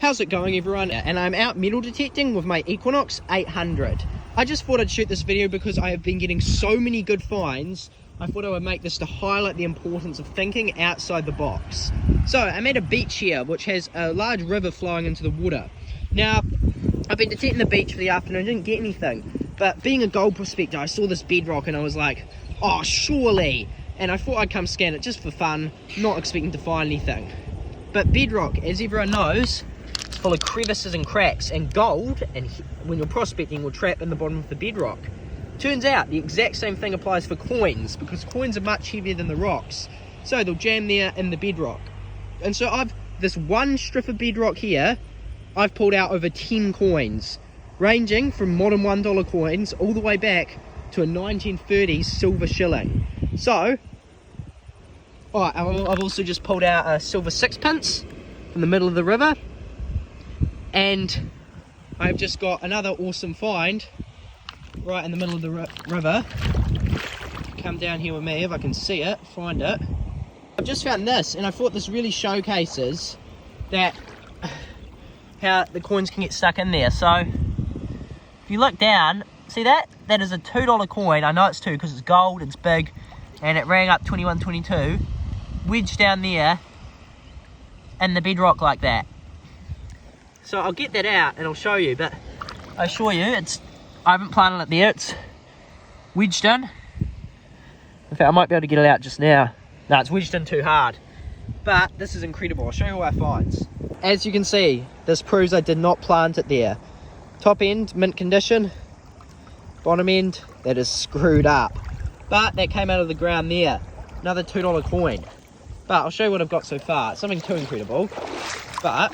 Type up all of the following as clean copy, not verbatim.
How's it going, everyone? And I'm out metal detecting with my Equinox 800. I just thought I'd shoot this video because I have been getting so many good finds. I thought I would make this to highlight the importance of thinking outside the box. So I'm at a beach here which has a large river flowing into the water. Now I've been detecting the beach for the afternoon, didn't get anything, but being a gold prospector I saw this bedrock and I was like, oh surely, and I thought I'd come scan it just for fun, not expecting to find anything. But bedrock, as everyone knows, it's full of crevices and cracks, and gold, and when you're prospecting, will trap in the bottom of the bedrock. Turns out the exact same thing applies for coins, because coins are much heavier than the rocks, so they'll jam there in the bedrock. And so this one strip of bedrock here, I've pulled out over 10 coins, ranging from modern $1 coins all the way back to a 1930s silver shilling. So I've also just pulled out a silver sixpence from the middle of the river, and I've just got another awesome find right in the middle of the river. Come down here with me if I can see it, find it. I've just found this, and I thought this really showcases that how the coins can get stuck in there. So if you look down, see that? That is a $2 coin. I know it's 2 because it's gold, it's big, and it rang up 2122, wedged down there in the bedrock like that. So I'll get that out and I'll show you, but I assure you, I haven't planted it there, it's wedged in. In fact, I might be able to get it out just now. No, it's wedged in too hard. But this is incredible. I'll show you all our finds. As you can see, this proves I did not plant it there. Top end, mint condition. Bottom end, that is screwed up. But that came out of the ground there. Another $2 coin. But I'll show you what I've got so far. It's something too incredible, but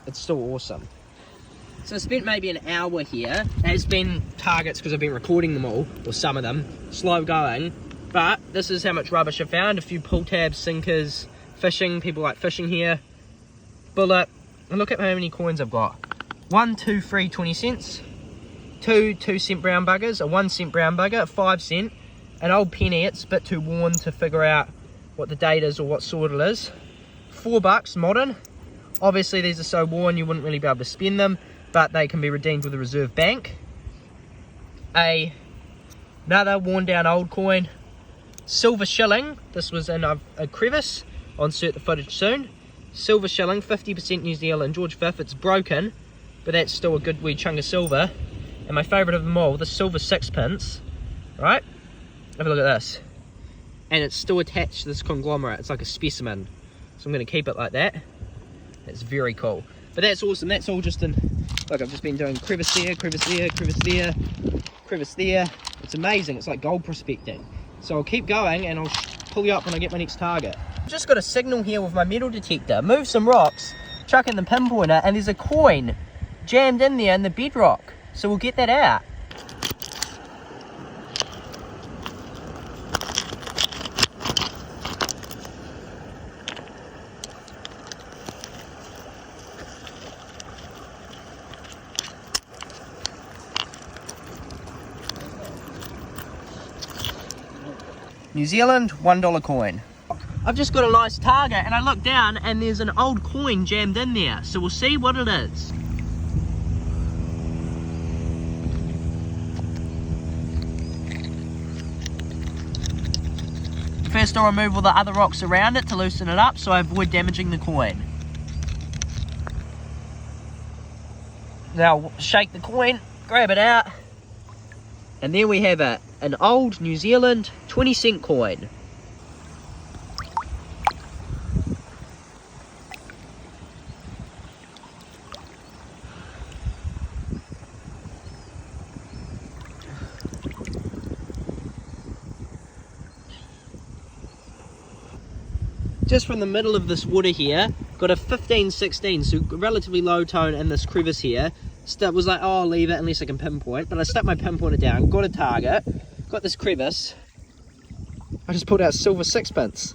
it's still awesome. So I spent maybe an hour here. It's been targets because I've been recording them all, or some of them, slow going. But this is how much rubbish I found. A few pull tabs, sinkers, fishing. People like fishing here. Bullet. And look at how many coins I've got. 1, 2, 3, 20 cents. 2 2-cent brown buggers. A 1 cent brown bugger. A 5 cent. An old penny. It's a bit too worn to figure out what the date is or what sort it is. $4 modern. Obviously these are so worn you wouldn't really be able to spend them, but they can be redeemed with a reserve bank. Another worn down old coin. Silver shilling. This was in a crevice. I'll insert the footage soon. Silver shilling, 50% New Zealand, George V. It's broken, but that's still a good wee chunk of silver. And my favourite of them all, the silver sixpence. Right? Have a look at this. And it's still attached to this conglomerate. It's like a specimen. So I'm going to keep it like that. That's very cool. But that's awesome. That's all just in... Look, I've just been doing crevice there, crevice there, crevice there, crevice there. It's amazing. It's like gold prospecting. So I'll keep going and I'll pull you up when I get my next target. I've just got a signal here with my metal detector. Move some rocks, chuck in the pinpointer, and there's a coin jammed in there in the bedrock. So we'll get that out. New Zealand, $1 coin. I've just got a nice target and I look down and there's an old coin jammed in there. So we'll see what it is. First I'll remove all the other rocks around it to loosen it up so I avoid damaging the coin. Now shake the coin, grab it out, and there we have it. An old New Zealand 20-cent coin. Just from the middle of this water here, got a 15-16, so relatively low tone in this crevice here. Was like, oh, I'll leave it unless I can pinpoint, but I stuck my pinpointer down, got a target, got this crevice. I just pulled out silver sixpence.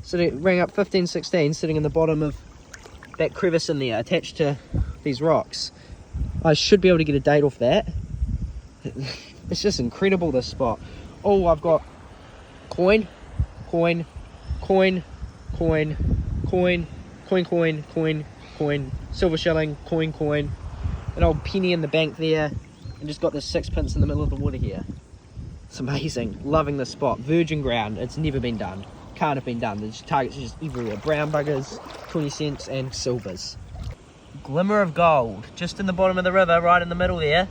So it rang up 15-16 sitting in the bottom of that crevice in there, attached to these rocks. I should be able to get a date off that. It's just incredible, this spot. Oh, I've got coin, coin, coin, coin, coin, coin, coin, coin, coin, silver shilling, coin, an old penny in the bank there, and just got this sixpence in the middle of the water here. It's amazing. Loving this spot. Virgin ground. It's never been done. Can't have been done. There's targets just everywhere. Brown buggers, 20 cents, and silvers. Glimmer of gold. Just in the bottom of the river, right in the middle there,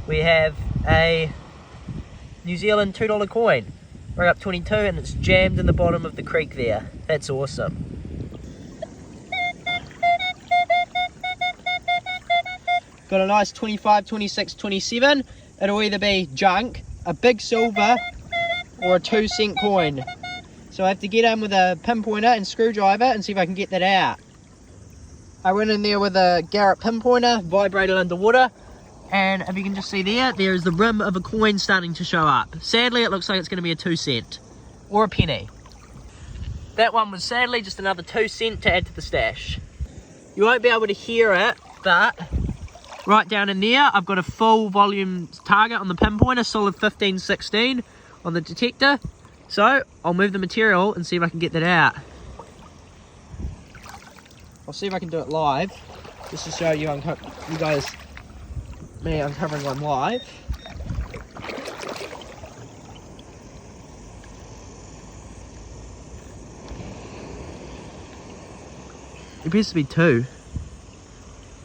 we have a New Zealand $2 coin. Right up 22, and it's jammed in the bottom of the creek there. That's awesome. Got a nice 25, 26, 27. It'll either be junk, a big silver, or a 2 cent coin. So I have to get in with a pinpointer and screwdriver and see if I can get that out. I went in there with a Garrett pinpointer, vibrated underwater, and if you can just see there is the rim of a coin starting to show up. Sadly, it looks like it's going to be a 2 cent or a penny. That one was sadly just another 2 cent to add to the stash. You won't be able to hear it, but right down in there, I've got a full volume target on the pinpointer, solid 15, 16 on the detector. So I'll move the material and see if I can get that out. I'll see if I can do it live, just to show you, you guys, me uncovering one live. It appears to be 2.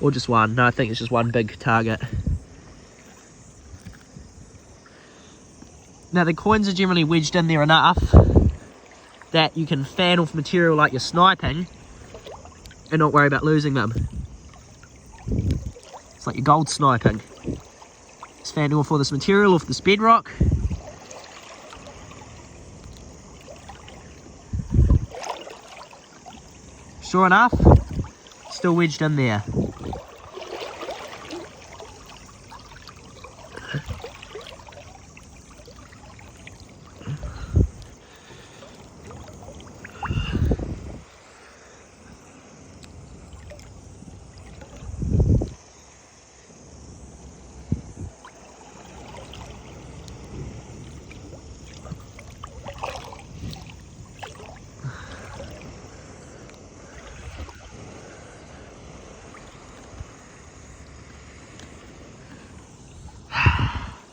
Or just 1. No, I think it's just 1 big target. Now the coins are generally wedged in there enough that you can fan off material like you're sniping and not worry about losing them. It's like your gold sniping. Just fanning off all this material off this bedrock. Sure enough, still wedged in there.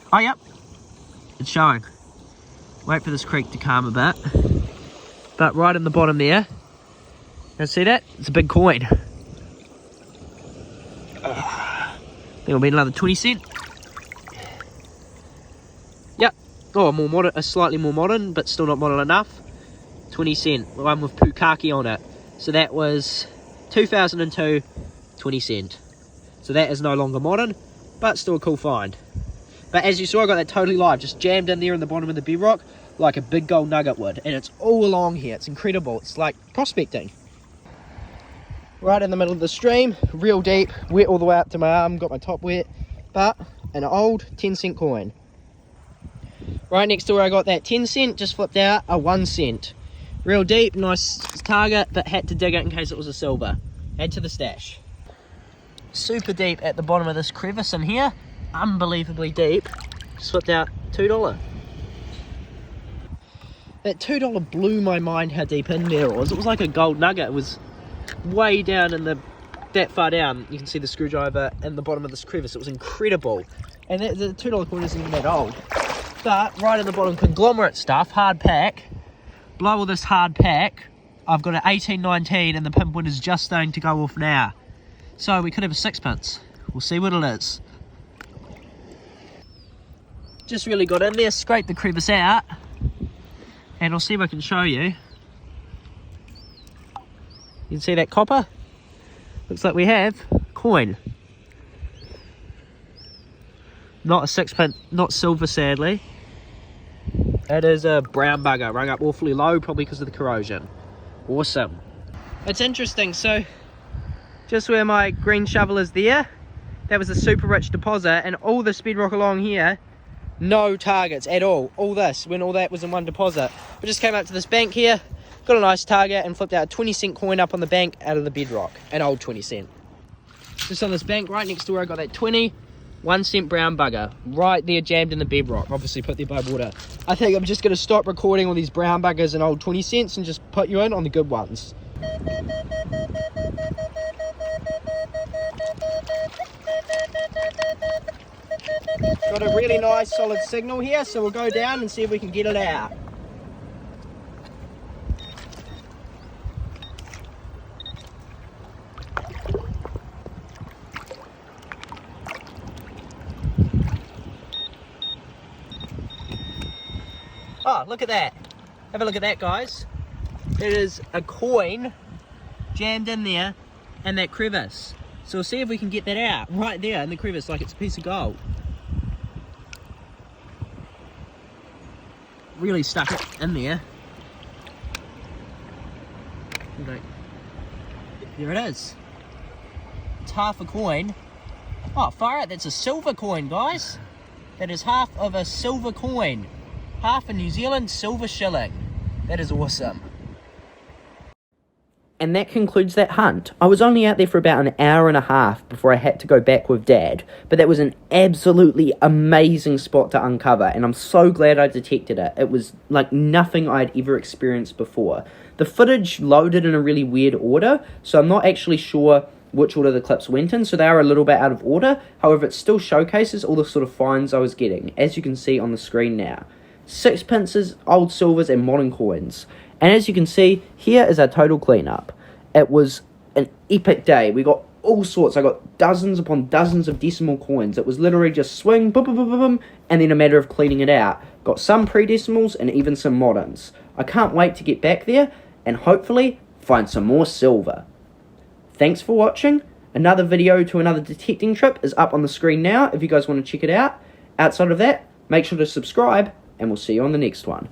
Oh, yep, it's showing. Wait for this creek to calm a bit. But right in the bottom there, you see that? It's a big coin. I think it'll be another 20 cent. Yep. Oh, more modern, a slightly more modern, but still not modern enough. 20 cent, one with Pukaki on it. So that was 2002, 20 cent. So that is no longer modern, but still a cool find. But as you saw, I got that totally live, just jammed in there in the bottom of the bedrock like a big gold nugget would. And it's all along here. It's incredible. It's like prospecting. Right in the middle of the stream, real deep, wet all the way up to my arm, got my top wet. But an old 10 cent coin. Right next to where I got that 10 cent, just flipped out a 1 cent. Real deep, nice target, but had to dig it in case it was a silver. Add to the stash. Super deep at the bottom of this crevice in here. Unbelievably deep. Just flipped out $2. That $2 blew my mind how deep in there it was. It was like a gold nugget. It was way down in that far down. You can see the screwdriver in the bottom of this crevice. It was incredible. And the $2 coin isn't even that old. But right in the bottom, conglomerate stuff, hard pack. Blow all this hard pack. I've got an 1819 and the pinpoint is just starting to go off now. So we could have a sixpence. We'll see what it is. Just really got in there, scraped the crevice out, and I'll see if I can show you. You can see that copper? Looks like we have coin. Not a sixpence, not silver sadly. It is a brown bugger, rung up awfully low, probably because of the corrosion. Awesome. It's interesting, so just where my green shovel is there, that was a super rich deposit, and all this bedrock along here, no targets at all. All this, when all that was in one deposit. We just came up to this bank here, got a nice target, and flipped out a 20 cent coin up on the bank out of the bedrock. An old 20 cent. Just on this bank right next to where I got that 20, 1 cent brown bugger. Right there jammed in the bedrock, obviously put there by water. I think I'm just going to stop recording all these brown buggers and old 20 cents and just put you in on the good ones. got a really nice solid signal here, so we'll go down and see if we can get it out. Oh, look at that. Have a look at that, guys. It is a coin jammed in there and that crevice. So we'll see if we can get that out right there in the crevice like it's a piece of gold. Really stuck it in there. There it is. It's half a coin. Oh, far out, that's a silver coin, guys. That is half of a silver coin. Half a New Zealand silver shilling. That is awesome. And that concludes that hunt. I was only out there for about an hour and a half before I had to go back with Dad, but that was an absolutely amazing spot to uncover, and I'm so glad I detected it. It was like nothing I'd ever experienced before. The footage loaded in a really weird order, so I'm not actually sure which order the clips went in, so they are a little bit out of order. However, it still showcases all the sort of finds I was getting, as you can see on the screen now. Sixpences, old silvers, and modern coins. And as you can see, here is our total cleanup. It was an epic day. We got all sorts. I got dozens upon dozens of decimal coins. It was literally just swing, boom, boom, boom, boom, boom, and then a matter of cleaning it out. Got some pre-decimals and even some moderns. I can't wait to get back there and hopefully find some more silver. Thanks for watching. Another video to another detecting trip is up on the screen now if you guys want to check it out. Outside of that, make sure to subscribe and we'll see you on the next one.